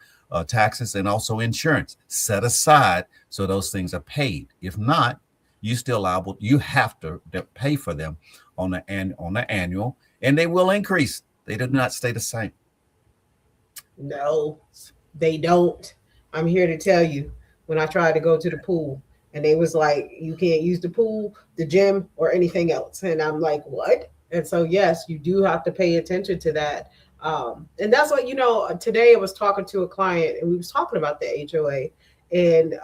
taxes, and also insurance set aside so those things are paid. If not, you still liable. You have to pay for them on the annual, and they will increase. They do not stay the same. No, they don't. I'm here to tell you, when I tried to go to the pool and they was like, you can't use the pool, the gym, or anything else. And I'm like, what? And so, yes, you do have to pay attention to that. And that's what, today I was talking to a client and we was talking about the HOA, and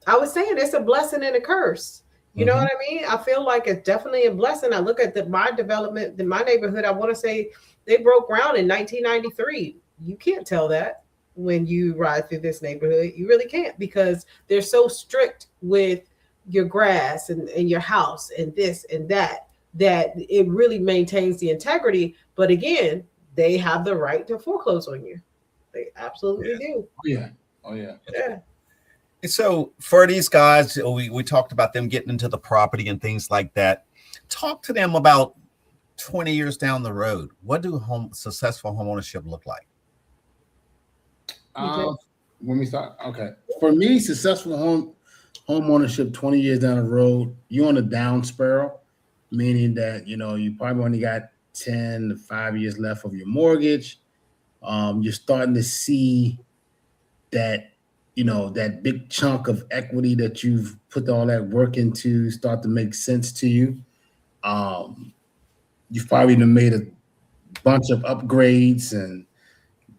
I was saying it's a blessing and a curse. You know what I mean? I feel like it's definitely a blessing. I look at my development in my neighborhood. I want to say they broke ground in 1993. You can't tell that when you ride through this neighborhood. You really can't, because they're so strict with your grass and your house and this and that it really maintains the integrity. But again, they have the right to foreclose on you. They absolutely do. Oh yeah. So for these guys, we talked about them getting into the property and things like that. Talk to them about 20 years down the road. What do successful homeownership look like? When we start, okay. For me, successful home ownership 20 years down the road, you're on a down spiral, meaning that, you probably only got 10 to 5 years left of your mortgage. You're starting to see that, that big chunk of equity that you've put all that work into start to make sense to you. You've probably made a bunch of upgrades and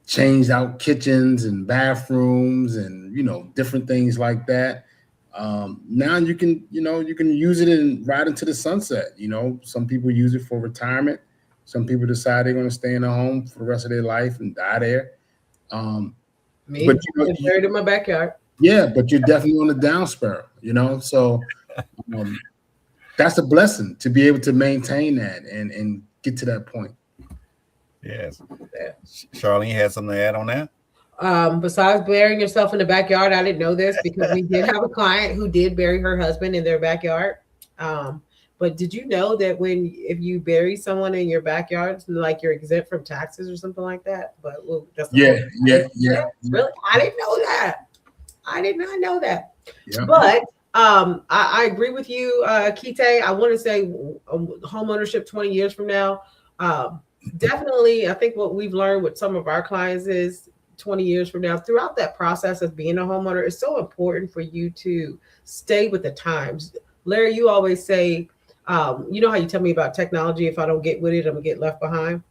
changed out kitchens and bathrooms and, different things like that. Now you can use it and ride into the sunset. Some people use it for retirement. Some people decide they're going to stay in a home for the rest of their life and die there. Me, but buried in my backyard. Yeah, but you're definitely on the down spiral, So that's a blessing to be able to maintain that and get to that point. Yes. Charlene had something to add on that? Besides burying yourself in the backyard, I didn't know this because we did have a client who did bury her husband in their backyard. But did you know that if you bury someone in your backyard, like you're exempt from taxes or something like that? But that's yeah. Really, I didn't know that. I did not know that. Yeah. But I agree with you, Kite. I want to say home ownership 20 years from now. Definitely, I think what we've learned with some of our clients is 20 years from now, throughout that process of being a homeowner, it's so important for you to stay with the times. Larry, you always say, you know how you tell me about technology, if I don't get with it, I'm gonna get left behind.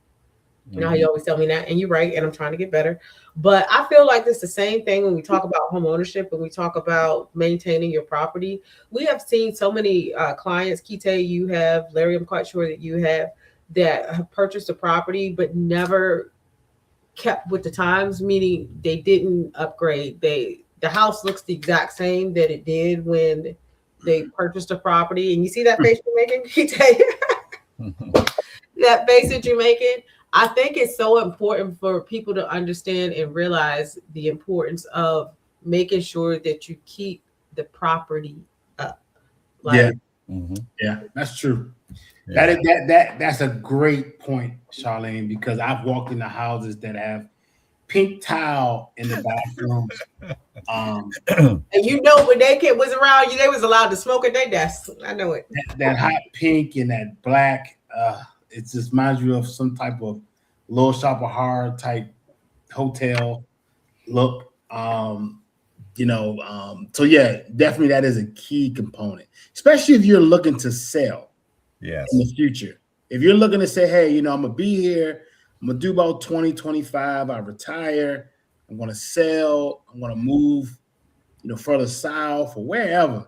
You know how you always tell me that, and you're right, and I'm trying to get better. But I feel like it's the same thing when we talk about home ownership, when we talk about maintaining your property. We have seen so many clients, Kite, you have, Larry, I'm quite sure that you have, that have purchased a property but never kept with the times, meaning they didn't upgrade. The house looks the exact same that it did when they purchased a property. And you see that face you're making, Kite? That face that you're making. I think it's so important for people to understand and realize the importance of making sure that you keep the property up. Yeah, that's true. Yeah. That's a great point, Charlene, because I've walked into houses that have pink tile in the bathrooms. And when they kid was around you, they was allowed to smoke at their desk. I know it. That hot pink and that black, it just reminds you of some type of Little Shop of Horror type hotel look. So yeah, definitely that is a key component, especially if you're looking to sell in the future. If you're looking to say, hey, I'm gonna be here, I'm gonna do about 2025, I retire, I'm gonna sell, I'm gonna move, further south or wherever.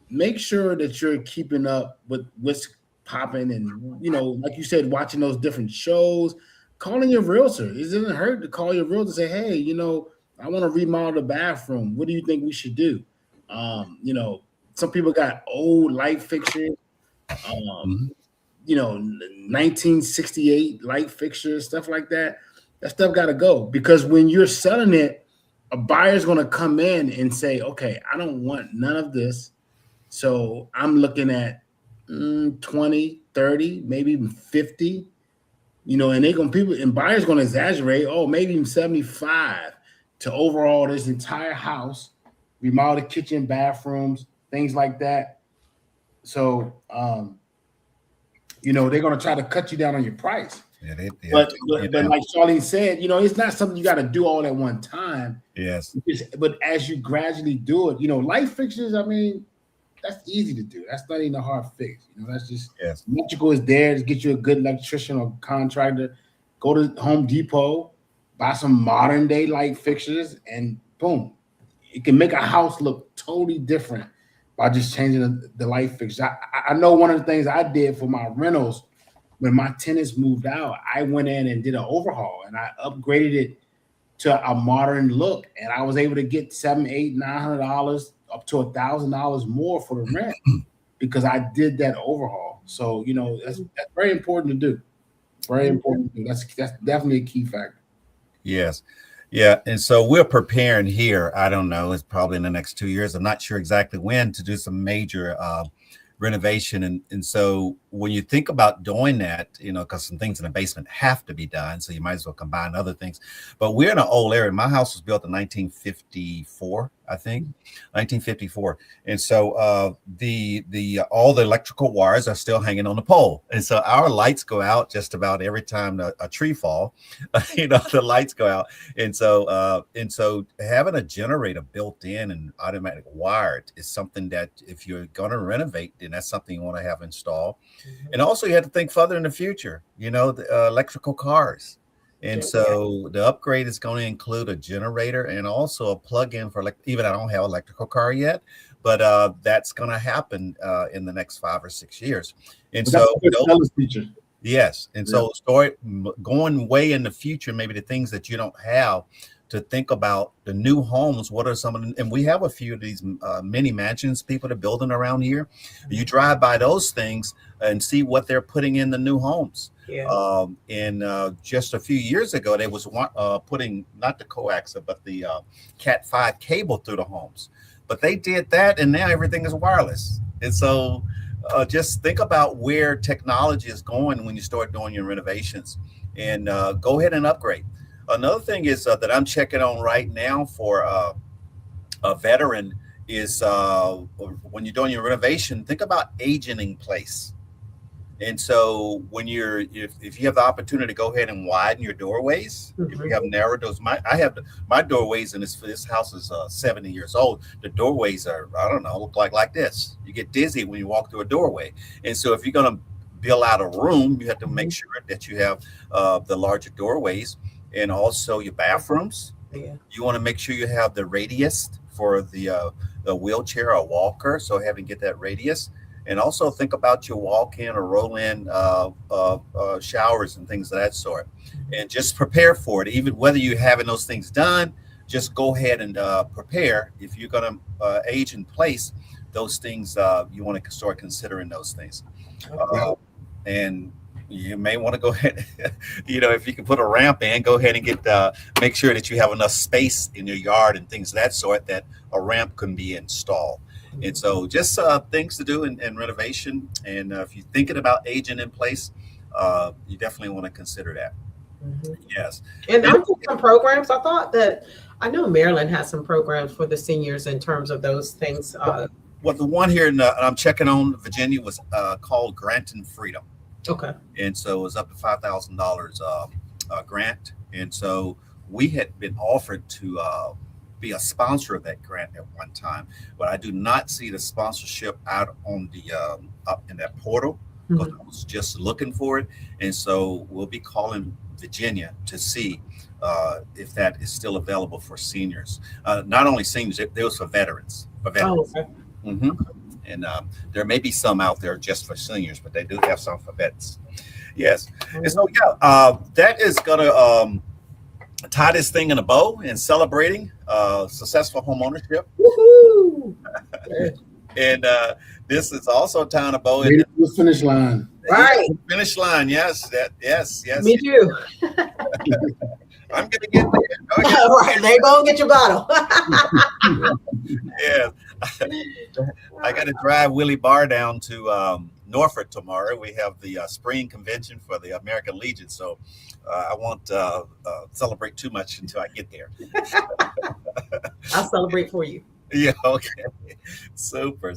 Make sure that you're keeping up with what's popping and, like you said, watching those different shows, calling your realtor. It doesn't hurt to call your realtor and say, hey, I want to remodel the bathroom. What do you think we should do? Some people got old light fixtures You know, 1968 light fixtures, stuff like that. That stuff got to go, because when you're selling it, a buyer's going to come in and say, okay, I don't want none of this. So I'm looking at 20, 30, maybe even 50, you know, and buyers going to exaggerate. Oh, maybe even 75 to overall this entire house, remodel the kitchen, bathrooms, things like that. So, you know, they're going to try to cut you down on your price. Yeah, but like Charlene said, you know, it's not something you got to do all at one time. Yes. But as you gradually do it, you know, light fixtures, I mean, that's easy to do. That's not even a hard fix. You know, that's just electrical is there to get you a good electrician or contractor. Go to Home Depot, buy some modern day light fixtures, and boom, it can make a house look totally different by just changing the light fixtures. I know one of the things I did for my rentals when my tenants moved out, I went in and did an overhaul, and I upgraded it to a modern look, and I was able to get $700, $800, $900 up to $1,000 more for the rent because I did that overhaul. So, you know, that's very important to do. Very important to do. That's definitely a key factor. Yes. Yeah. And so we're preparing here. I don't know. It's probably in the next 2 years. I'm not sure exactly when, to do some major renovation. And so when you think about doing that, you know, because some things in the basement have to be done, so you might as well combine other things. But we're in an old area. My house was built in 1954, I think, 1954. And so all the electrical wires are still hanging on the pole. And so our lights go out just about every time a tree fall, you know, the lights go out. And so having a generator built in and automatic wired is something that if you're going to renovate, then that's something you want to have installed. And also you have to think further in the future, you know, the electrical cars. And so the upgrade is going to include a generator and also a plug-in for even I don't have an electrical car yet, but that's going to happen in the next 5 or 6 years. And so yes. And so going way in the future, maybe the things that you don't have to think about the new homes. What are some of them? And we have a few of these mini mansions people are building around here. You drive by those things and see what they're putting in the new homes. And just a few years ago, they was putting not the coaxial, but the Cat5 cable through the homes. But they did that, and now everything is wireless. And so just think about where technology is going when you start doing your renovations, and go ahead and upgrade. Another thing is that I'm checking on right now for a veteran is when you're doing your renovation, think about aging in place. And so when if you have the opportunity to go ahead and widen your doorways, if you have narrow doors, my doorways in this house is 70 years old. The doorways are, I don't know, look like this. You get dizzy when you walk through a doorway. And so if you're going to build out a room, you have to make sure that you have the larger doorways. And also your bathrooms. You want to make sure you have the radius for the wheelchair or walker. So having get that radius, and also think about your walk-in or roll-in showers and things of that sort. And just prepare for it. Even whether you're having those things done, just go ahead and prepare. If you're going to age in place, those things you want to start considering those things. And you may want to go ahead, you know, if you can put a ramp in, go ahead and make sure that you have enough space in your yard and things of that sort that a ramp can be installed. And so just things to do in renovation. And if you're thinking about aging in place, you definitely want to consider that. Yes. And there are some programs. I know Maryland has some programs for the seniors in terms of those things. Well, the one here I'm checking on Virginia was called Granting Freedom. Okay. And so it was up to $5,000 grant. And so we had been offered to be a sponsor of that grant at one time, but I do not see the sponsorship out on the up in that portal because I was just looking for it. And so we'll be calling Virginia to see if that is still available for seniors. Not only seniors, it was for veterans. Oh, okay. And there may be some out there just for seniors, but they do have some for vets. Yes. And so, that is going to tie this thing in a bow and celebrating successful home ownership. Woohoo! And this is also Town of Bow. Made it to the finish line. Right. Finish line. Yes. Yes. Me too. I'm gonna get there. Right. There you go. Get your bottle. Yeah. I got to drive Willie Barr down to Norfolk tomorrow. We have the spring convention for the American Legion, so I won't celebrate too much until I get there. I'll celebrate for you. Yeah. Okay. Super.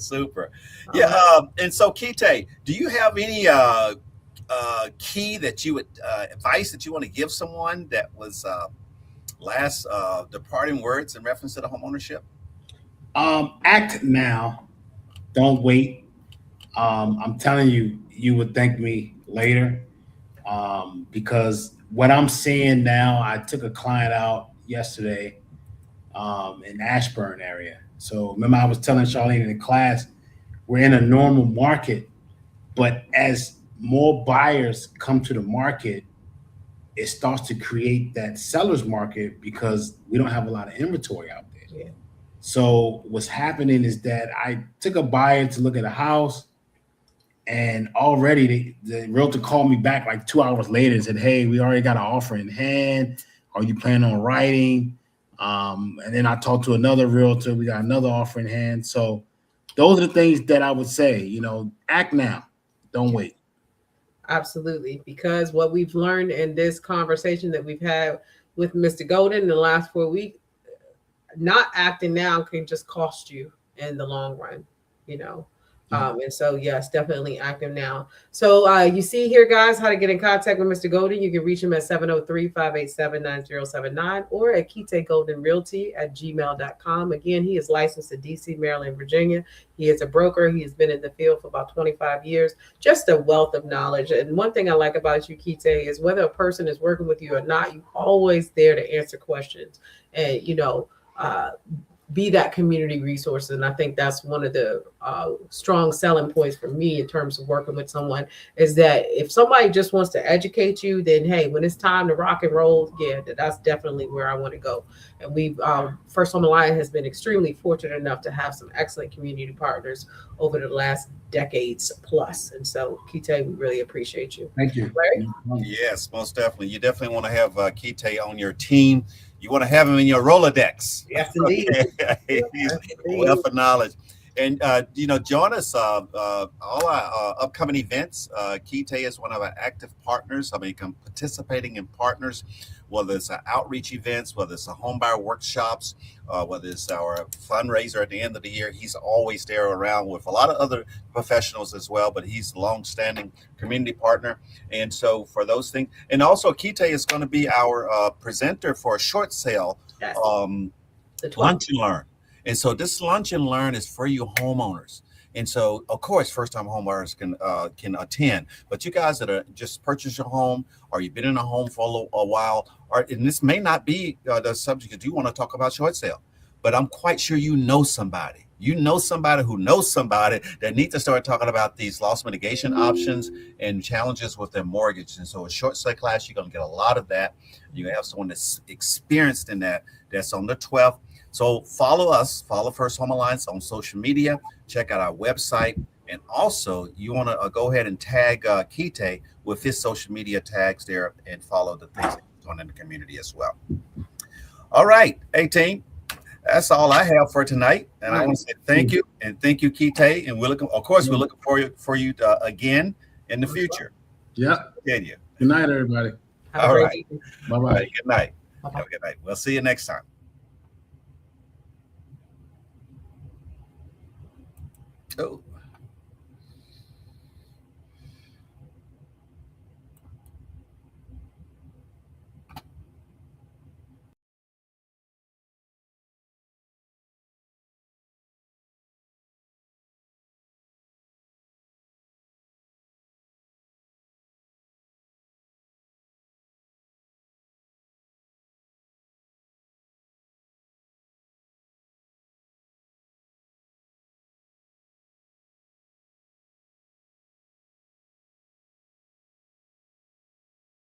Yeah. And so, Kite, do you have any key that you would advice that you want to give someone that was last departing words in reference to the homeownership? Act now. Don't wait. I'm telling you, you would thank me later. Because what I'm seeing now, I took a client out yesterday in Ashburn area. So remember, I was telling Charlene in the class, we're in a normal market, but as more buyers come to the market, it starts to create that seller's market because we don't have a lot of inventory out there. Yeah. So what's happening is that I took a buyer to look at a house, and already the realtor called me back like 2 hours later and said, "Hey, we already got an offer in hand. Are you planning on writing?" And then I talked to another realtor. We got another offer in hand. So those are the things that I would say, act now. Don't wait. Absolutely. Because what we've learned in this conversation that we've had with Mr. Golden in the last 4 weeks, not acting now can just cost you in the long run, And so, yes, definitely active now. So you see here, guys, how to get in contact with Mr. Golden. You can reach him at 703-587-9079 or at KiteGoldenRealty@gmail.com. Again, he is licensed in DC, Maryland, Virginia. He is a broker. He has been in the field for about 25 years. Just a wealth of knowledge. And one thing I like about you, Kite, is whether a person is working with you or not, you're always there to answer questions and, be that community resource. And I think that's one of the strong selling points for me in terms of working with someone is that if somebody just wants to educate you, then hey, when it's time to rock and roll, yeah, that's definitely where I want to go. And we've First Home Alliance has been extremely fortunate enough to have some excellent community partners over the last decades plus. And so, Kite, we really appreciate you. Thank you. Larry? Yes, most definitely. You definitely want to have Kite on your team. You want to have him in your Rolodex. Yes, indeed. He's wealth of knowledge. And, join us all our upcoming events. Kite is one of our active partners. Participating in partners, whether it's outreach events, whether it's homebuyer workshops, whether it's our fundraiser at the end of the year. He's always there around with a lot of other professionals as well, but he's a long-standing community partner. And so for those things, and also Kite is going to be our presenter for a short sale, Yes. Lunch and Learn. And so this Lunch and Learn is for you homeowners. And so, of course, first-time homebuyers can attend. But you guys that are just purchased your home or you've been in a home for a while, and this may not be the subject that you want to talk about short sale, but I'm quite sure you know somebody. You know somebody who knows somebody that needs to start talking about these loss mitigation options and challenges with their mortgage. And so a short sale class, you're going to get a lot of that. You're going to have someone that's experienced in that. That's on the 12th. So follow First Home Alliance on social media. Check out our website. And also, you want to go ahead and tag Kite with his social media tags there and follow the things that he's doing in the community as well. All right, 18. That's all I have for tonight. And I want to say thank you. And thank you, Kite. And we're looking for you again in the future. Yeah. Thank you. Good night, everybody. Have a great evening. Bye-bye. All right, good night. Bye-bye. Have a good night. We'll see you next time. Oh.